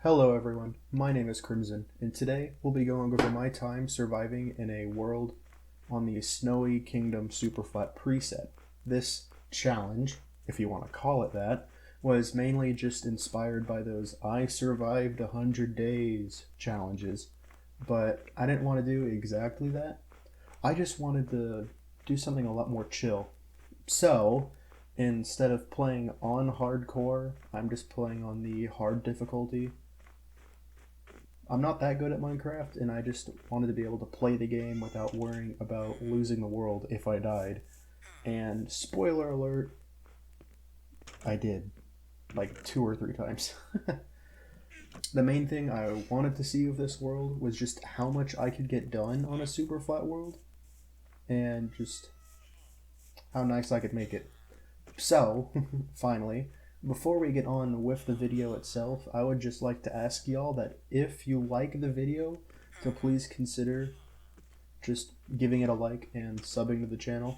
Hello everyone, my name is Crimson, and today we'll be going over my time surviving in a world on the Snowy Kingdom Superflat preset. This challenge, if you want to call it that, was mainly just inspired by those I survived 100 days challenges, but I didn't want to do exactly that. I just wanted to do something a lot more chill. So, instead of playing on hardcore, I'm just playing on the hard difficulty. I'm not that good at Minecraft, and I just wanted to be able to play the game without worrying about losing the world if I died. And spoiler alert, I did. Like 2 or 3 times. The main thing I wanted to see of this world was just how much I could get done on a super flat world, and just how nice I could make it. So, finally, before we get on with the video itself, I would just like to ask y'all that if you like the video, to please consider just giving it a like and subbing to the channel.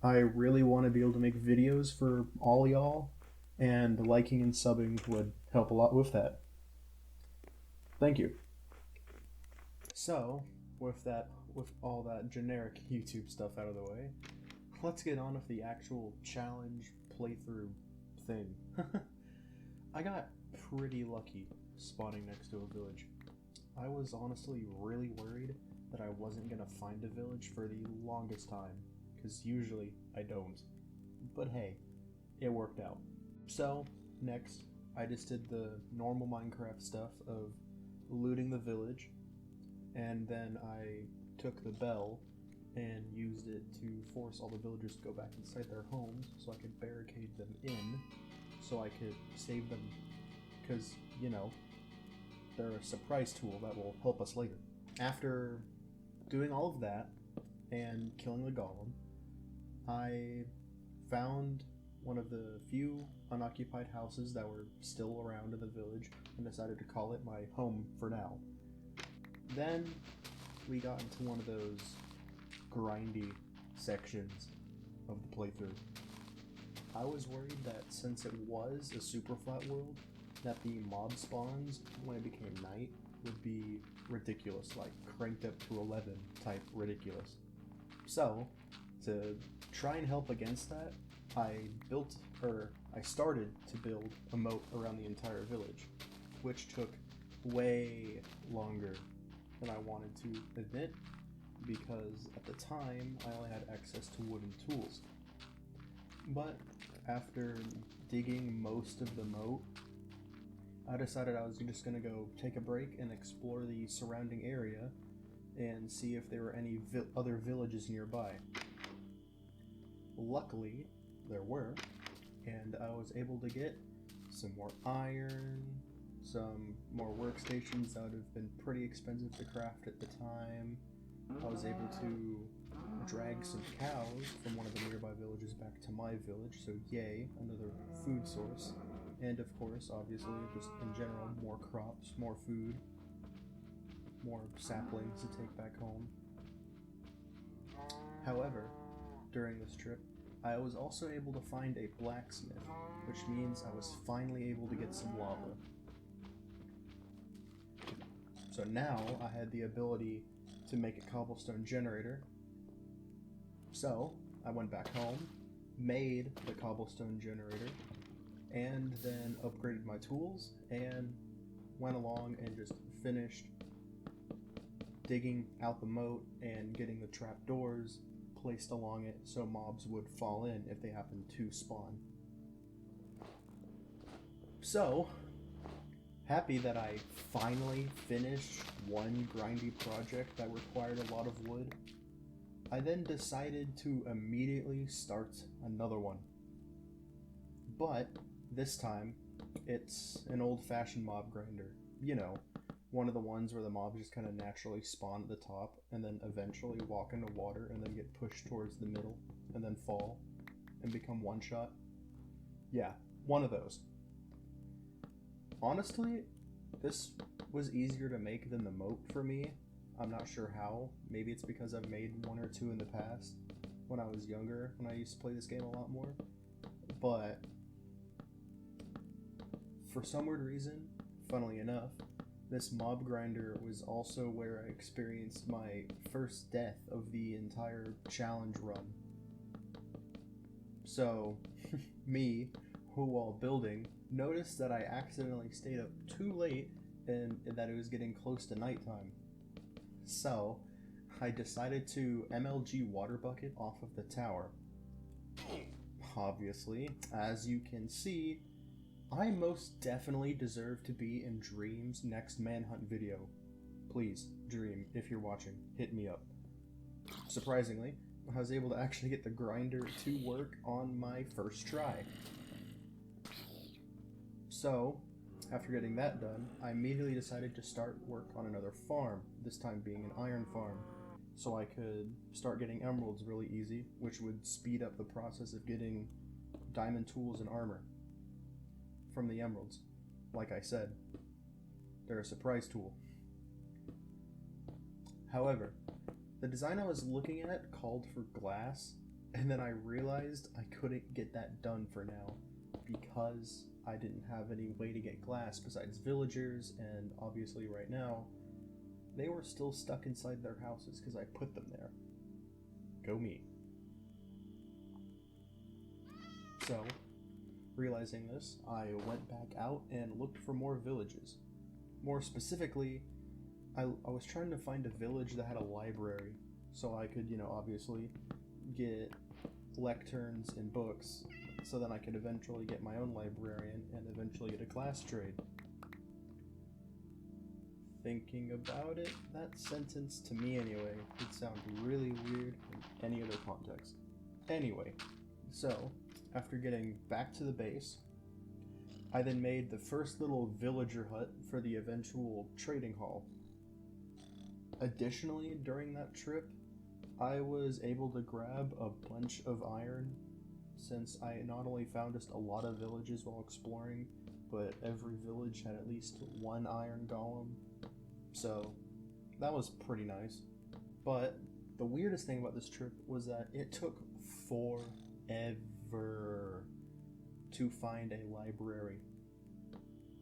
I really want to be able to make videos for all y'all, and liking and subbing would help a lot with that. Thank you. So, with all that generic YouTube stuff out of the way, let's get on with the actual challenge playthrough thing. I got pretty lucky spawning next to a village. I was honestly really worried that I wasn't gonna find a village for the longest time, because usually I don't. But hey, it worked out. So, next, I just did the normal Minecraft stuff of looting the village, and then I took the bell and used it to force all the villagers to go back inside their homes so I could barricade them in so I could save them, because, you know, they're a surprise tool that will help us later. After doing all of that and killing the golem, I found one of the few unoccupied houses that were still around in the village and decided to call it my home for now. Then we got into one of those grindy sections of the playthrough. I was worried that since it was a super flat world, that the mob spawns when it became night would be ridiculous, like cranked up to 11 type ridiculous. So, to try and help against that, I started to build a moat around the entire village, which took way longer than I wanted to admit, because at the time I only had access to wooden tools. But after digging most of the moat, I decided I was just going to go take a break and explore the surrounding area and see if there were any other villages nearby. Luckily, there were, and I was able to get some more iron, some more workstations that would have been pretty expensive to craft at the time. I was able to drag some cows from one of the nearby villages back to my village, so yay, another food source. And of course, obviously, just in general, more crops, more food, more saplings to take back home. However, during this trip, I was also able to find a blacksmith, which means I was finally able to get some lava. So now I had the ability to make a cobblestone generator. So I went back home, made the cobblestone generator, and then upgraded my tools and went along and just finished digging out the moat and getting the trapdoors placed along it so mobs would fall in if they happened to spawn. So, happy that I finally finished one grindy project that required a lot of wood. I then decided to immediately start another one. But this time, it's an old-fashioned mob grinder. You know, one of the ones where the mobs just kind of naturally spawn at the top and then eventually walk into water and then get pushed towards the middle and then fall and become one-shot. Yeah, one of those. Honestly, this was easier to make than the moat for me. I'm not sure how. Maybe it's because I've made 1 or 2 in the past when I was younger, when I used to play this game a lot more. But for some weird reason, funnily enough, this mob grinder was also where I experienced my first death of the entire challenge run. So, me, who while building, noticed that I accidentally stayed up too late and that it was getting close to nighttime. So, I decided to MLG water bucket off of the tower. Obviously, as you can see, I most definitely deserve to be in Dream's next manhunt video. Please, Dream, if you're watching, hit me up. Surprisingly, I was able to actually get the grinder to work on my first try. So, after getting that done, I immediately decided to start work on another farm, this time being an iron farm, so I could start getting emeralds really easy, which would speed up the process of getting diamond tools and armor from the emeralds. Like I said, they're a surprise tool. However, the design I was looking at called for glass, and then I realized I couldn't get that done for now because I didn't have any way to get glass besides villagers, and obviously right now they were still stuck inside their houses because I put them there. Go me. So, realizing this, I went back out and looked for more villages. More specifically, I was trying to find a village that had a library, so I could, obviously get lecterns and books, so then I could eventually get my own librarian and eventually get a class trade. Thinking about it, that sentence, to me anyway, would sound really weird in any other context. Anyway, so, after getting back to the base, I then made the first little villager hut for the eventual trading hall. Additionally, during that trip, I was able to grab a bunch of iron, since I not only found just a lot of villages while exploring, but every village had at least one iron golem, so that was pretty nice. But the weirdest thing about this trip was that it took forever to find a library.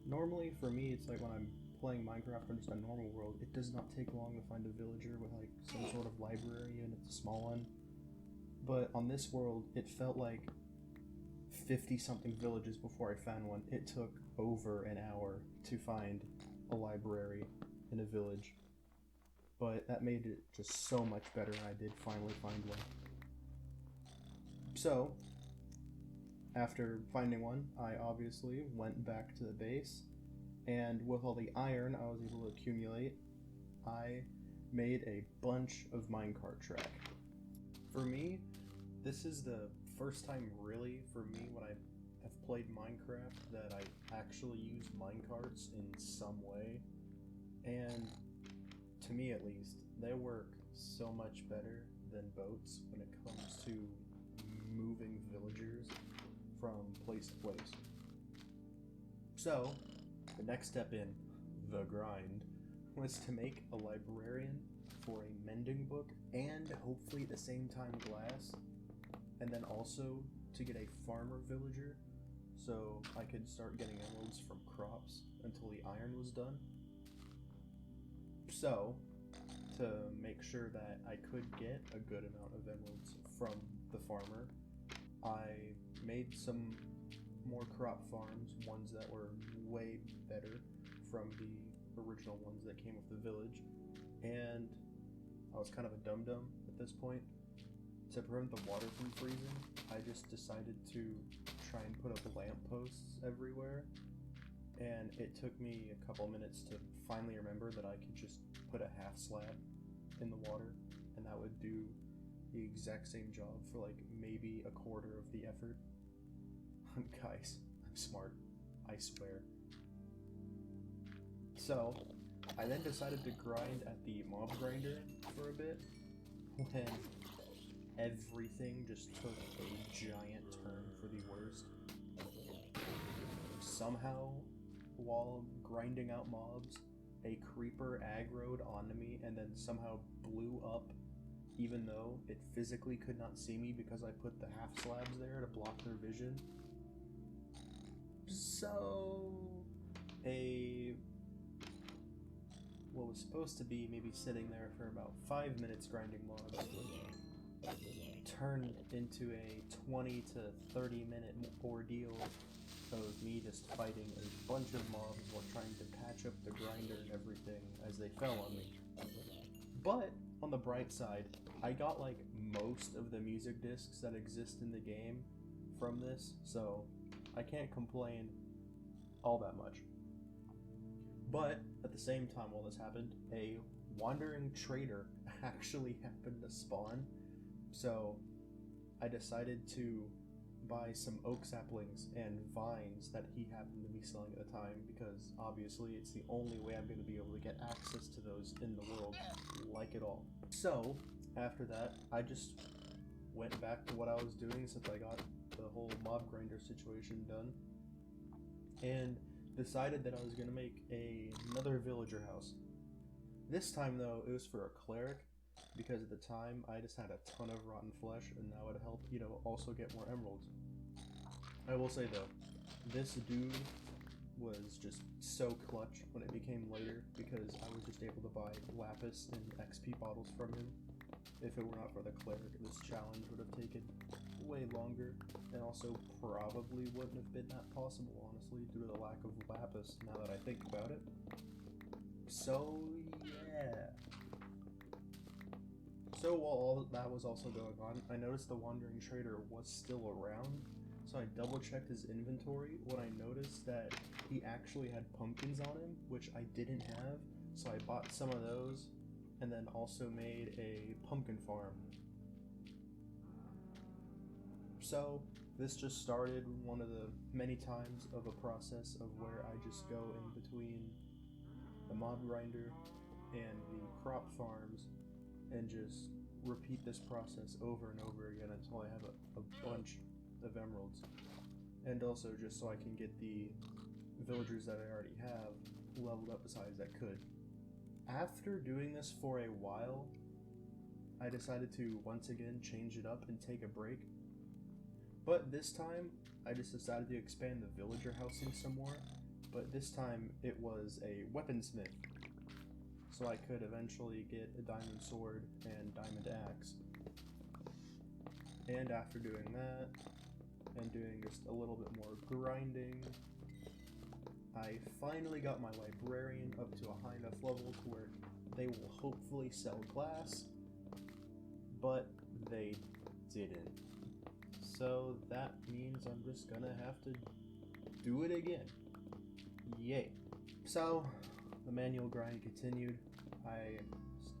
Normally for me, it's like when I'm playing Minecraft in just a normal world, it does not take long to find a villager with like some sort of library, and it's a small one. But on this world, it felt like 50-something villages before I found one. It took over an hour to find a library in a village. But that made it just so much better when I did finally find one. So, after finding one, I obviously went back to the base, and with all the iron I was able to accumulate, I made a bunch of minecart track. For me, this is the first time really for me when I have played Minecraft that I actually use minecarts in some way, and to me at least, they work so much better than boats when it comes to moving villagers from place to place. So, the next step in the grind was to make a librarian for a mending book and hopefully at the same time glass, and then also to get a farmer villager so I could start getting emeralds from crops until the iron was done. So, to make sure that I could get a good amount of emeralds from the farmer, I made some more crop farms, ones that were way better from the original ones that came with the village, and I was kind of a dum-dum at this point. To prevent the water from freezing, I just decided to try and put up lampposts everywhere, and it took me a couple minutes to finally remember that I could just put a half slab in the water, and that would do the exact same job for like maybe a quarter of the effort. Guys, I'm smart, I swear. So, I then decided to grind at the mob grinder for a bit, when everything just took a giant turn for the worst. Somehow, while grinding out mobs, a creeper aggroed onto me and then somehow blew up, even though it physically could not see me because I put the half slabs there to block their vision. So, what was supposed to be maybe sitting there for about 5 minutes grinding mobs turned into a 20 to 30 minute ordeal of me just fighting a bunch of mobs while trying to patch up the grinder and everything as they fell on me. But on the bright side, I got like most of the music discs that exist in the game from this, so I can't complain all that much. But at the same time while this happened, a wandering trader actually happened to spawn, so I decided to buy some oak saplings and vines that he happened to be selling at the time, because obviously it's the only way I'm going to be able to get access to those in the world, like it all. So after that, I just went back to what I was doing since I got the whole mob grinder situation done, and decided that I was going to make another villager house. This time though, it was for a cleric, because at the time I just had a ton of rotten flesh, and that would help, also get more emeralds. I will say though, this dude was just so clutch when it became later, because I was just able to buy lapis and XP bottles from him. If it were not for the cleric, this challenge would have taken way longer, and also probably wouldn't have been that possible, honestly, due to the lack of lapis, now that I think about it. So, yeah. So while all that was also going on, I noticed the wandering trader was still around, so I double-checked his inventory when I noticed that he actually had pumpkins on him, which I didn't have, so I bought some of those, and then also made a pumpkin farm. So this just started one of the many times of a process of where I just go in between the mob grinder and the crop farms and just repeat this process over and over again until I have a bunch of emeralds. And also just so I can get the villagers that I already have leveled up as high as I could. After doing this for a while, I decided to once again change it up and take a break. But this time, I just decided to expand the villager housing some more, but this time it was a weaponsmith, so I could eventually get a diamond sword and diamond axe. And after doing that, and doing just a little bit more grinding, I finally got my librarian up to a high enough level to where they will hopefully sell glass, but they didn't. So that means I'm just gonna have to do it again. Yay. So the manual grind continued. I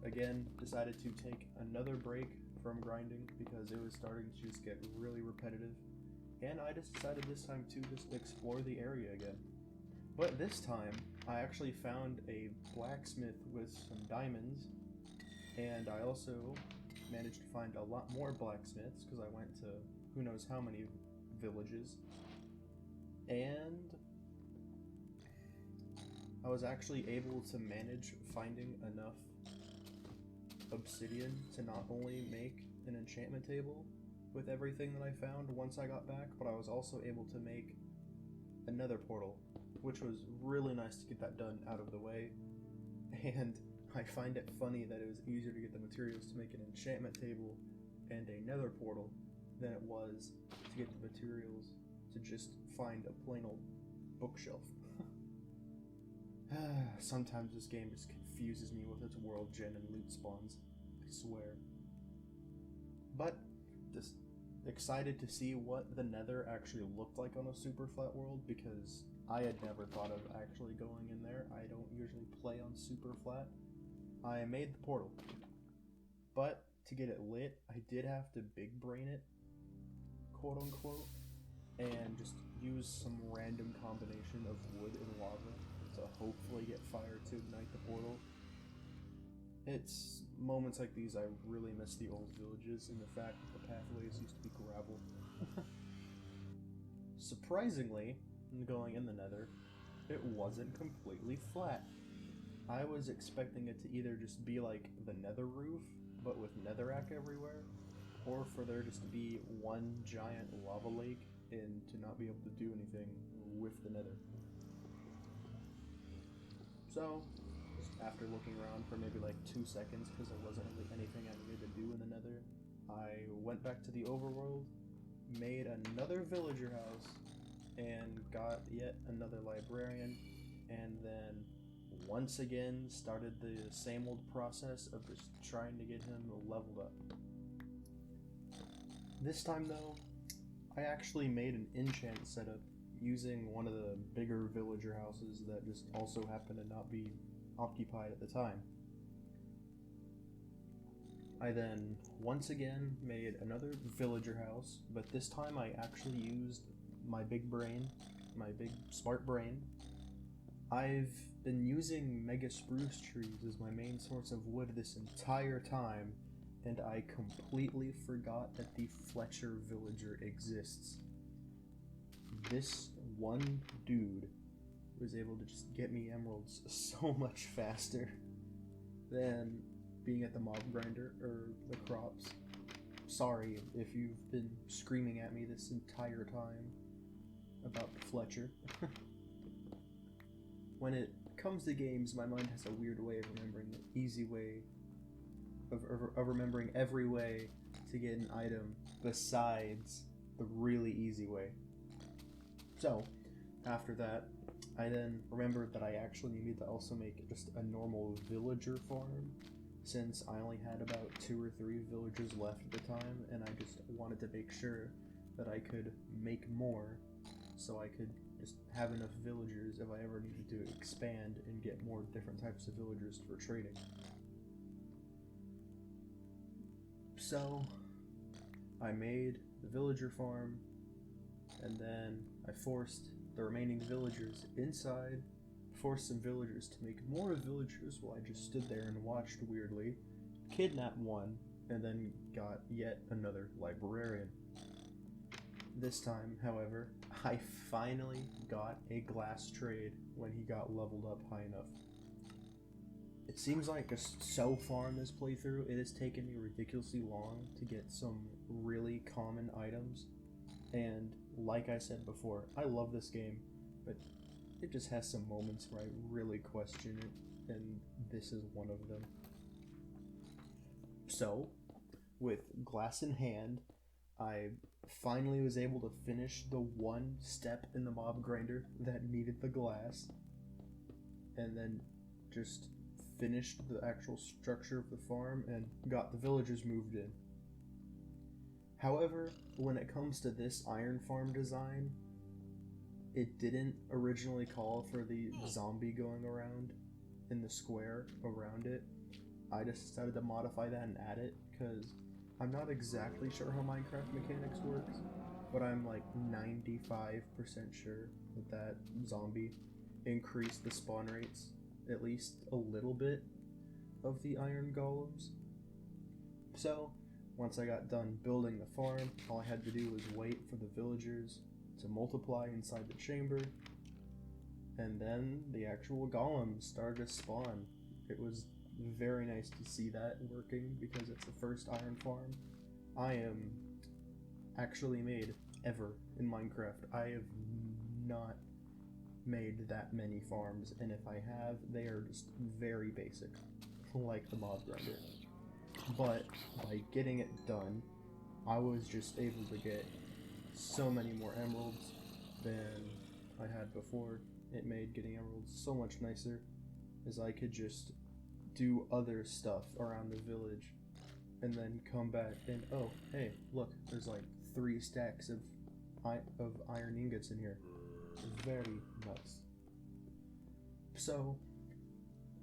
again decided to take another break from grinding because it was starting to just get really repetitive, and I just decided this time to just explore the area again. But this time I actually found a blacksmith with some diamonds, and I also managed to find a lot more blacksmiths because I went to who knows how many villages, and I was actually able to manage finding enough obsidian to not only make an enchantment table with everything that I found once I got back, but I was also able to make another portal, which was really nice to get that done out of the way. And I find it funny that it was easier to get the materials to make an enchantment table and a nether portal than it was to get the materials to just find a plain old bookshelf. Sometimes this game just confuses me with its world gen and loot spawns, I swear. But just excited to see what the nether actually looked like on a Superflat world, because I had never thought of actually going in there. I don't usually play on Superflat. I made the portal, but to get it lit, I did have to big brain it, quote unquote, and just use some random combination of wood and lava to hopefully get fire to ignite the portal. It's moments like these I really miss the old villages and the fact that the pathways used to be gravel. Surprisingly, going in the nether, it wasn't completely flat. I was expecting it to either just be like the nether roof, but with netherrack everywhere, or for there just to be one giant lava lake and to not be able to do anything with the nether. So, just after looking around for maybe like 2 seconds because there wasn't really anything I needed to do in the nether, I went back to the overworld, made another villager house, and got yet another librarian, and then once again started the same old process of just trying to get him leveled up. This time though, I actually made an enchant setup using one of the bigger villager houses that just also happened to not be occupied at the time. I then once again made another villager house, but this time I actually used my big brain, my big smart brain. I've been using mega spruce trees as my main source of wood this entire time, and I completely forgot that the Fletcher villager exists. This one dude was able to just get me emeralds so much faster than being at the mob grinder or the crops. Sorry if you've been screaming at me this entire time about Fletcher. When it comes to games, my mind has a weird way of remembering the easy way of remembering every way to get an item besides the really easy way. So, after that, I then remembered that I actually needed to also make just a normal villager farm, since I only had about 2 or 3 villagers left at the time, and I just wanted to make sure that I could make more, so I could just have enough villagers if I ever needed to expand and get more different types of villagers for trading. So, I made the villager farm, and then I forced the remaining villagers inside, forced some villagers to make more villagers while I just stood there and watched weirdly, kidnapped one, and then got yet another librarian. This time, however, I finally got a glass trade when he got leveled up high enough. It seems like just so far in this playthrough, it has taken me ridiculously long to get some really common items, and like I said before, I love this game, but it just has some moments where I really question it, and this is one of them. So, with glass in hand, I finally was able to finish the one step in the mob grinder that needed the glass, and then just finished the actual structure of the farm and got the villagers moved in. However, when it comes to this iron farm design, it didn't originally call for the zombie going around in the square around it. I just decided to modify that and add it because I'm not exactly sure how Minecraft mechanics works, but I'm like 95% sure that zombie increased the spawn rates at least a little bit of the iron golems. So, once I got done building the farm, all I had to do was wait for the villagers to multiply inside the chamber, and then the actual golems started to spawn. It was very nice to see that working because it's the first iron farm I am actually made ever in Minecraft. I have not made that many farms, and if I have, they are just very basic, like the mob grinder. But by getting it done, I was just able to get so many more emeralds than I had before. It made getting emeralds so much nicer, as I could just do other stuff around the village and then come back and, oh, hey, look, there's like 3 stacks of iron ingots in here. Very nice. So,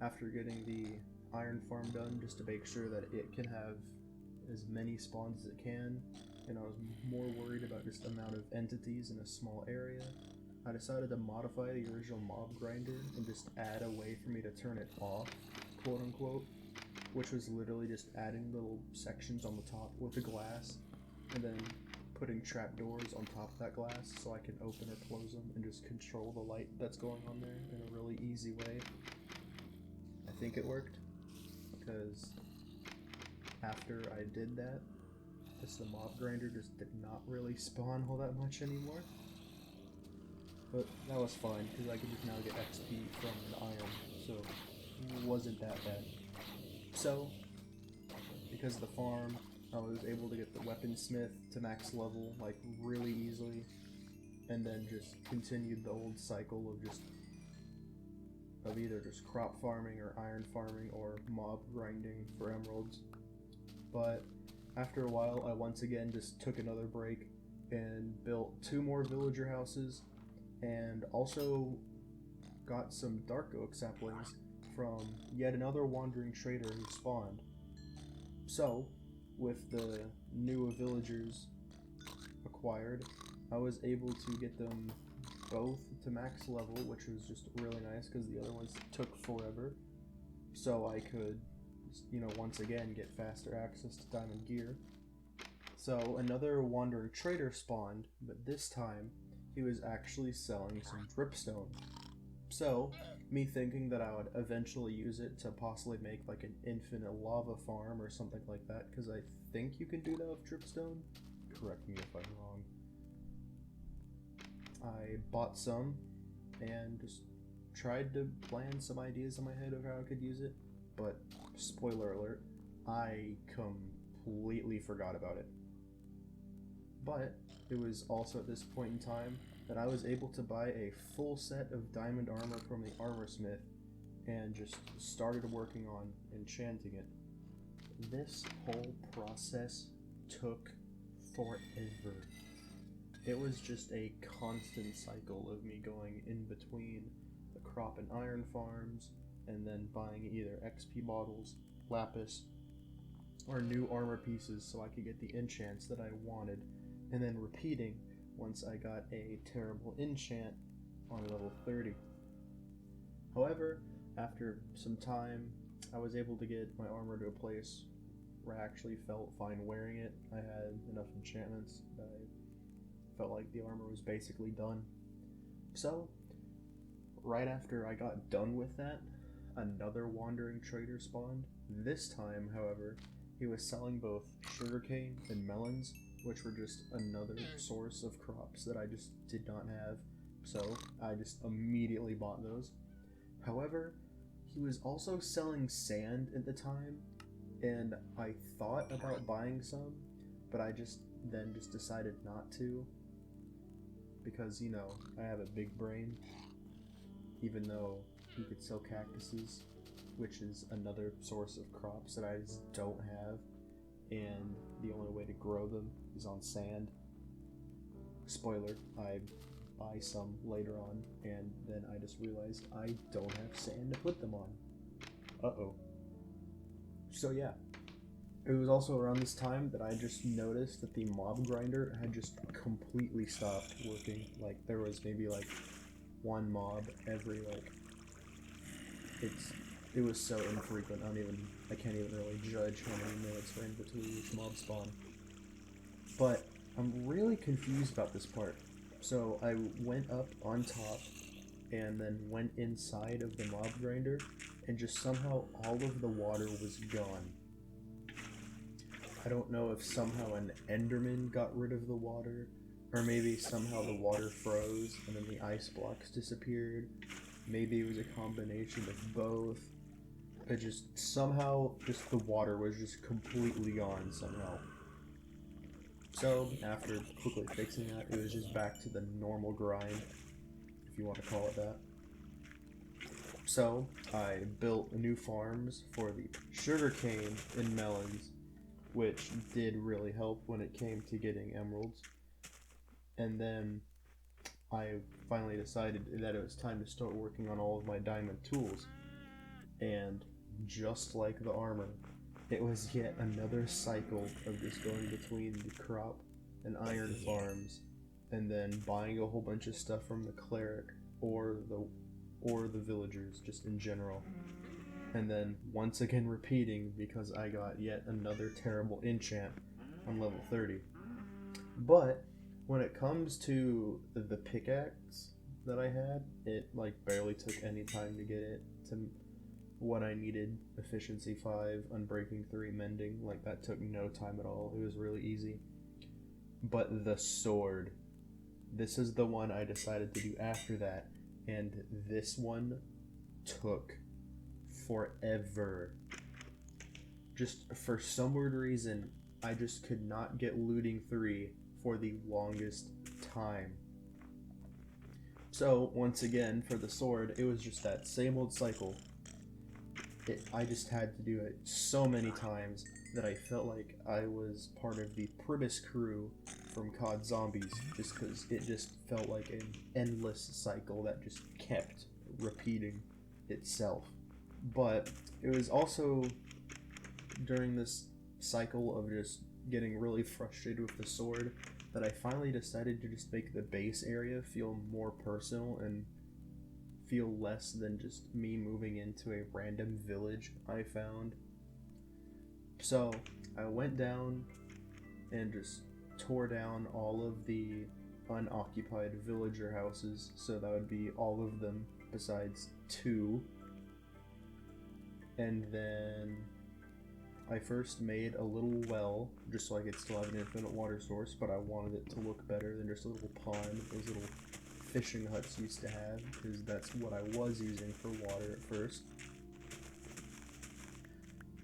after getting the iron farm done, just to make sure that it can have as many spawns as it can, and I was more worried about just the amount of entities in a small area, I decided to modify the original mob grinder and just add a way for me to turn it off, quote unquote, which was literally just adding little sections on the top with the glass, and then putting trapdoors on top of that glass so I can open or close them and just control the light that's going on there in a really easy way. I think it worked, because after I did that, the mob grinder just did not really spawn all that much anymore. but that was fine because I could just now get XP from the iron, so it wasn't that bad. So, because of the farm, I was able to get the weaponsmith to max level like really easily, and then just continued the old cycle of either just crop farming or iron farming or mob grinding for emeralds. But after a while, I once again just took another break and built 2 more villager houses, and also got some dark oak saplings from yet another wandering trader who spawned. So, with the new villagers acquired, I was able to get them both to max level, which was just really nice because the other ones took forever. So I could, once again get faster access to diamond gear. So another wandering trader spawned, but this time he was actually selling some dripstone. So, me thinking that I would eventually use it to possibly make like an infinite lava farm or something like that, because I think you can do that with dripstone. Correct me if I'm wrong. I bought some and just tried to plan some ideas in my head of how I could use it, but spoiler alert, I completely forgot about it. But it was also at this point in time that I was able to buy a full set of diamond armor from the armor smith and just started working on enchanting it. This whole process took forever. It was just a constant cycle of me going in between the crop and iron farms and then buying either XP bottles, lapis, or new armor pieces so I could get the enchants that I wanted, and then repeating once I got a terrible enchant on level 30. However, after some time, I was able to get my armor to a place where I actually felt fine wearing it. I had enough enchantments that I felt like the armor was basically done. So, right after I got done with that, another wandering trader spawned. This time, however, he was selling both sugarcane and melons, which were just another source of crops that I just did not have, so I just immediately bought those. However, he was also selling sand at the time, and I thought about buying some, but I just decided not to, because, I have a big brain, even though he could sell cactuses, which is another source of crops that I just don't have, and the only way to grow them is on sand. Spoiler, I buy some later on, and then I just realized I don't have sand to put them on. Uh-oh. So yeah, it was also around this time that I just noticed that the mob grinder had just completely stopped working. Like, there was maybe like one mob every it was so infrequent, I can't even really judge how many minutes were in between each mob spawn. But I'm really confused about this part. So I went up on top and then went inside of the mob grinder, and just somehow all of the water was gone. I don't know if somehow an enderman got rid of the water, or maybe somehow the water froze and then the ice blocks disappeared. Maybe it was a combination of both. It just somehow the water was just completely gone somehow. So after quickly fixing that, it was just back to the normal grind, if you want to call it that. So I built new farms for the sugarcane and melons, which did really help when it came to getting emeralds. And then I finally decided that it was time to start working on all of my diamond tools. And just like the armor, it was yet another cycle of just going between the crop and iron farms, and then buying a whole bunch of stuff from the cleric or the villagers just in general. And then once again repeating because I got yet another terrible enchant on level 30. But when it comes to the pickaxe that I had, it barely took any time to get it to what I needed. Efficiency 5, Unbreaking 3, Mending, that took no time at all. It was really easy. But the sword this is the one I decided to do after that, and this one took forever. Just for some weird reason, I just could not get looting 3 for the longest time. So, once again, for the sword, it was just that same old cycle. I just had to do it so many times that I felt like I was part of the Primus crew from COD Zombies, just because it just felt like an endless cycle that just kept repeating itself. But it was also during this cycle of just getting really frustrated with the sword that I finally decided to just make the base area feel more personal and feel less than just me moving into a random village I found. So I went down and just tore down all of the unoccupied villager houses, so that would be all of them besides 2. And then I first made a little well, just so I could still have an infinite water source, but I wanted it to look better than just a little pond those little fishing huts used to have, because that's what I was using for water at first.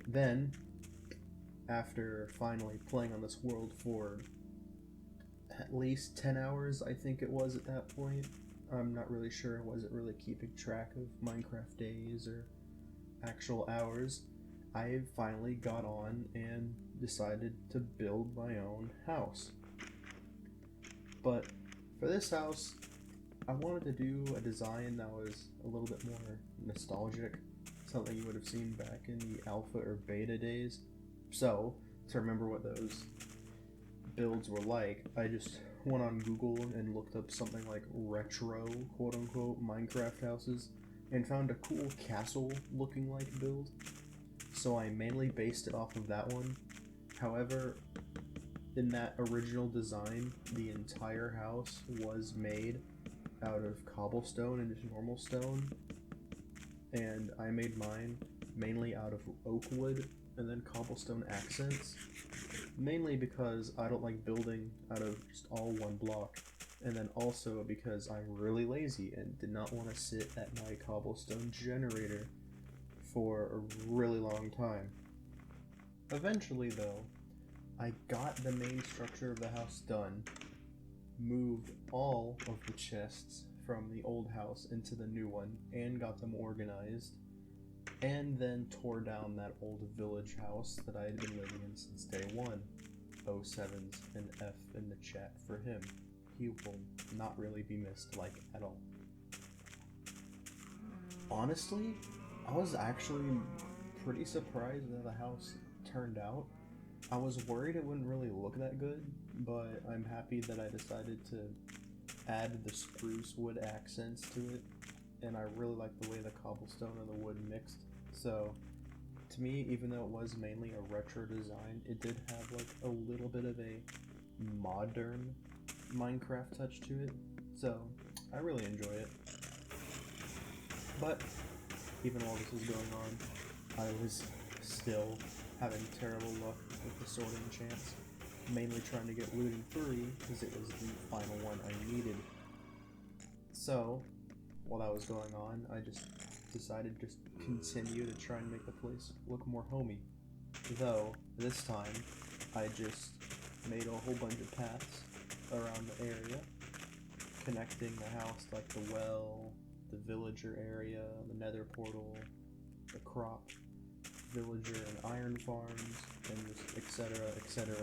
Then, after finally playing on this world for at least 10 hours, I think it was at that point, I'm not really sure, I wasn't really keeping track of Minecraft days or actual hours, I finally got on and decided to build my own house. But for this house, I wanted to do a design that was a little bit more nostalgic, something you would have seen back in the alpha or beta days. So, to remember what those builds were like, I just went on Google and looked up something like retro, quote-unquote, Minecraft houses, and found a cool castle-looking like build. So I mainly based it off of that one. However, in that original design, the entire house was made out of cobblestone and just normal stone, and I made mine mainly out of oak wood and then cobblestone accents, mainly because I don't like building out of just all one block, and then also because I'm really lazy and did not want to sit at my cobblestone generator for a really long time. Eventually though, I got the main structure of the house done, moved all of the chests from the old house into the new one, and got them organized, and then tore down that old village house that I had been living in since day one. 07's an F in the chat for him. He will not really be missed, like, at all. Honestly, I was actually pretty surprised how the house turned out. I was worried it wouldn't really look that good, but I'm happy that I decided to add the spruce wood accents to it, and I really like the way the cobblestone and the wood mixed. So, to me, even though it was mainly a retro design, it did have like a little bit of a modern Minecraft touch to it, so I really enjoy it. But even while this was going on, I was still having terrible luck with the sorting chance, mainly trying to get looting 3 because it was the final one I needed. So, while that was going on, I just decided to just continue to try and make the place look more homey. Though, this time, I just made a whole bunch of paths around the area, connecting the house like the well, the villager area, the nether portal, the crop, villager and iron farms, and just etc, etc.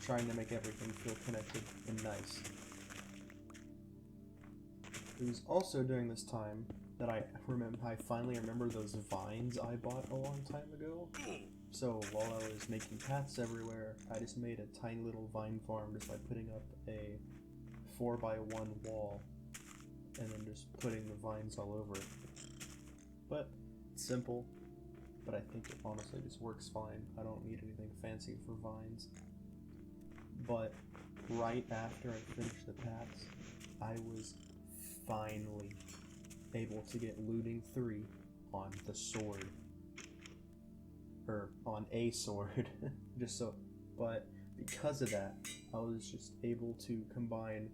Trying to make everything feel connected and nice. It was also during this time that I finally remember those vines I bought a long time ago. So while I was making paths everywhere, I just made a tiny little vine farm just by putting up a 4x1 wall and then just putting the vines all over it. But it's simple, but I think it honestly just works fine. I don't need anything fancy for vines. But right after I finished the paths, I was finally able to get looting 3 on the sword. Or on a sword. But because of that, I was just able to combine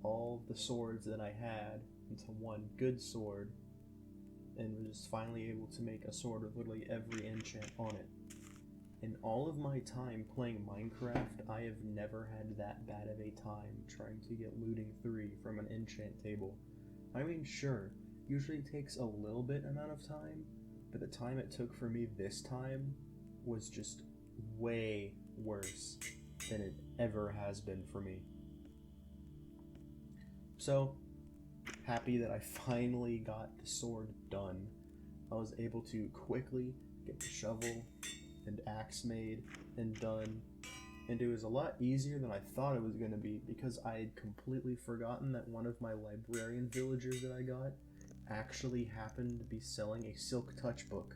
all the swords that I had into one good sword, and was finally able to make a sword with literally every enchant on it. In all of my time playing Minecraft, I have never had that bad of a time trying to get looting 3 from an enchant table. I mean, sure, usually it takes a little bit amount of time, but the time it took for me this time was just way worse than it ever has been for me. So, happy that I finally got the sword done. I was able to quickly get the shovel and axe made and done, and it was a lot easier than I thought it was going to be, because I had completely forgotten that one of my librarian villagers that I got actually happened to be selling a Silk Touch book.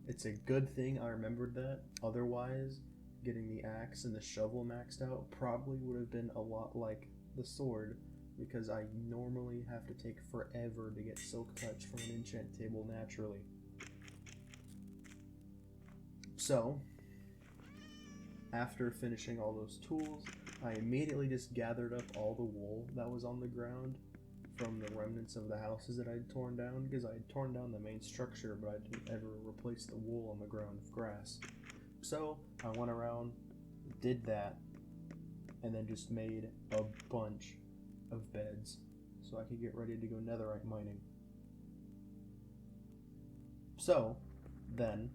It's a good thing I remembered that, otherwise getting the axe and the shovel maxed out probably would have been a lot like the sword, because I normally have to take forever to get Silk Touch from an enchant table naturally. So, after finishing all those tools, I immediately just gathered up all the wool that was on the ground from the remnants of the houses that I had torn down, because I had torn down the main structure, but I didn't ever replace the wool on the ground with grass. So, I went around, did that, and then just made a bunch of beds so I could get ready to go netherite mining. So, then,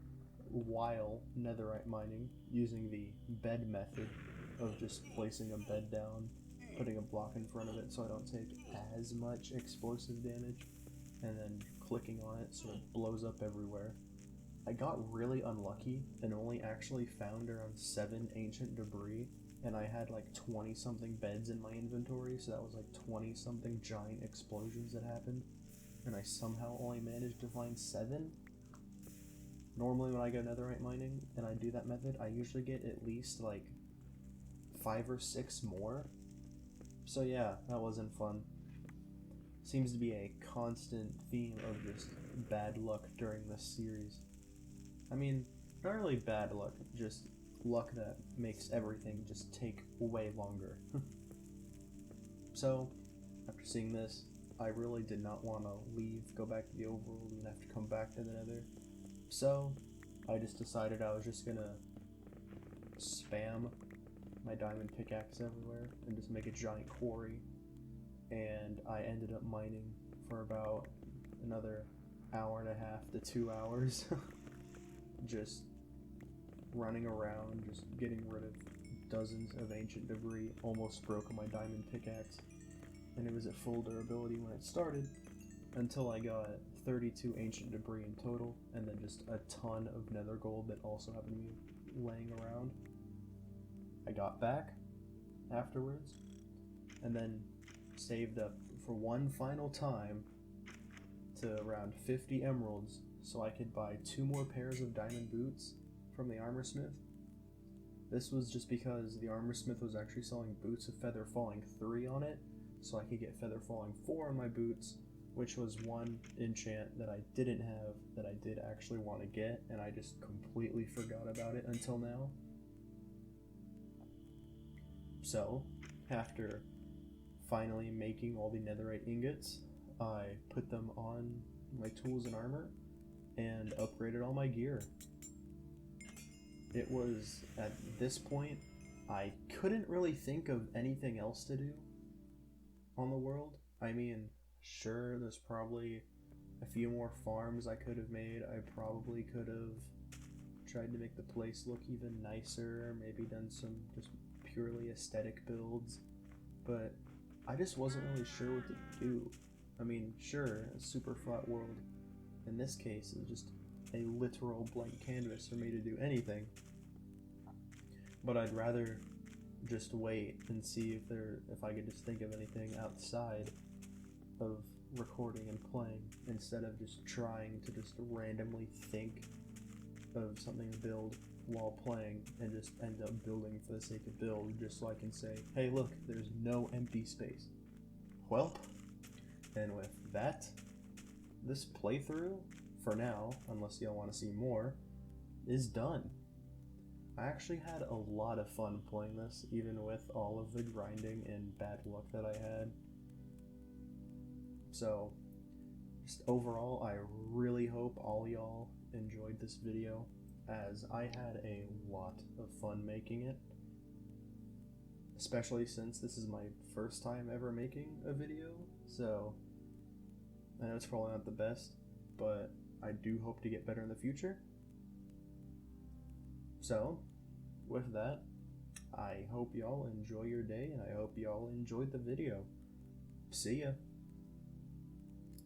while netherite mining, using the bed method of just placing a bed down, putting a block in front of it so I don't take as much explosive damage, and then clicking on it so it blows up everywhere, I got really unlucky and only actually found around 7 ancient debris, and I had like 20 something beds in my inventory, so that was like 20 something giant explosions that happened, and I somehow only managed to find 7? Normally when I go netherite mining and I do that method, I usually get at least like 5 or 6 more. So yeah, that wasn't fun. Seems to be a constant theme of just bad luck during this series. I mean, not really bad luck, just luck that makes everything just take way longer. So, after seeing this, I really did not want to leave, go back to the overworld, and have to come back to the nether. So, I just decided I was just gonna spam my diamond pickaxe everywhere and just make a giant quarry. And I ended up mining for about another hour and a half to 2 hours. Just running around, just getting rid of dozens of ancient debris. Almost broke my diamond pickaxe, and it was at full durability when it started, until I got 32 ancient debris in total, and then just a ton of nether gold that also happened to be laying around. I got back afterwards, and then saved up for one final time to around 50 emeralds so I could buy 2 more pairs of diamond boots from the armorsmith. This was just because the armorsmith was actually selling boots with feather falling 3 on it, so I could get feather falling 4 on my boots, which was one enchant that I didn't have that I did actually want to get, and I just completely forgot about it until now. So, after finally making all the netherite ingots, I put them on my tools and armor and upgraded all my gear. It was, at this point, I couldn't really think of anything else to do on the world. I mean, sure, there's probably a few more farms I could have made. I probably could have tried to make the place look even nicer, maybe done some just purely aesthetic builds, but I just wasn't really sure what to do. I mean, sure, a Superflat world in this case is just a literal blank canvas for me to do anything, but I'd rather just wait and see if I could just think of anything outside of recording and playing, instead of just trying to just randomly think of something to build while playing and just end up building for the sake of build, just so I can say, hey look, there's no empty space. Welp, and with that, this playthrough, for now, unless y'all want to see more, is done. I actually had a lot of fun playing this, even with all of the grinding and bad luck that I had. So, just overall, I really hope all y'all enjoyed this video, as I had a lot of fun making it. Especially since this is my first time ever making a video, so I know it's probably not the best, but I do hope to get better in the future. So, with that, I hope y'all enjoy your day, and I hope y'all enjoyed the video. See ya!